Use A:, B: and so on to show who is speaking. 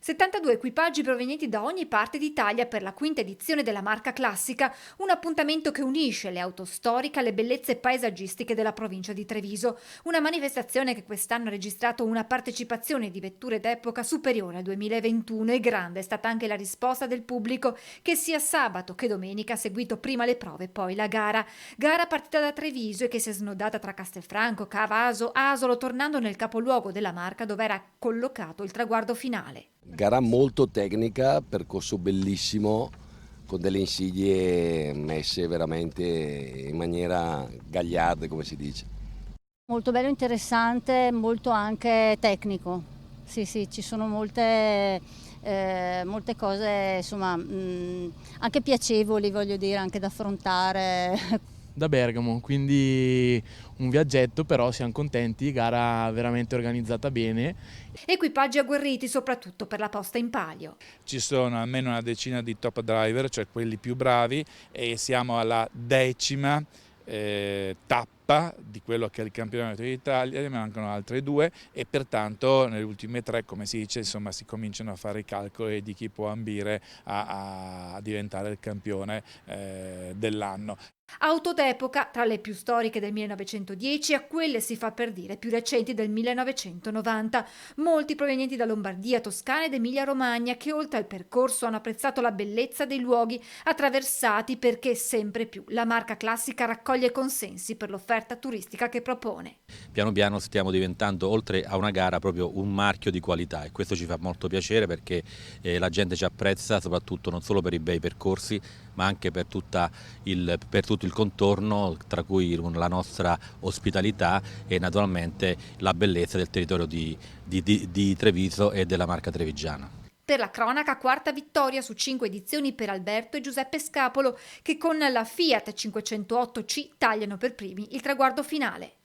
A: 72 equipaggi provenienti da ogni parte d'Italia per la quinta edizione della marca classica, un appuntamento che unisce le auto storiche alle bellezze paesaggistiche della provincia di Treviso. Una manifestazione che quest'anno ha registrato una partecipazione di vetture d'epoca superiore al 2021 e grande è stata anche la risposta del pubblico che sia sabato che domenica ha seguito prima le prove, poi la gara. Gara partita da Treviso e che si è snodata tra Castelfranco, Cavaso, Asolo, tornando nel capoluogo della marca dove era collocato il traguardo finale.
B: Gara molto tecnica, percorso bellissimo, con delle insidie messe veramente in maniera gagliarda, come si dice.
C: Molto bello, interessante, molto anche tecnico. Sì, ci sono molte cose, insomma, anche piacevoli, voglio dire, anche da affrontare.
D: Da Bergamo, quindi un viaggetto, però siamo contenti, gara veramente organizzata bene.
A: Equipaggi agguerriti soprattutto per la posta in palio.
E: Ci sono almeno una decina di top driver, cioè quelli più bravi, e siamo alla 10ª tappa di quello che è il campionato d'Italia, ne mancano altre 2 e pertanto nelle ultime 3, come si dice, insomma, si cominciano a fare i calcoli di chi può ambire a diventare il campione dell'anno.
A: Auto d'epoca, tra le più storiche del 1910 a quelle si fa per dire più recenti del 1990, molti provenienti da Lombardia, Toscana ed Emilia-Romagna che oltre al percorso hanno apprezzato la bellezza dei luoghi attraversati perché sempre più la marca classica raccoglie consensi per l'offerta turistica che propone.
F: Piano piano stiamo diventando, oltre a una gara, proprio un marchio di qualità e questo ci fa molto piacere perché la gente ci apprezza soprattutto non solo per i bei percorsi ma anche per tutto il contorno, tra cui la nostra ospitalità e naturalmente la bellezza del territorio di Treviso e della marca trevigiana.
A: Per la cronaca, quarta vittoria su 5 edizioni per Alberto e Giuseppe Scapolo che con la Fiat 508C tagliano per primi il traguardo finale.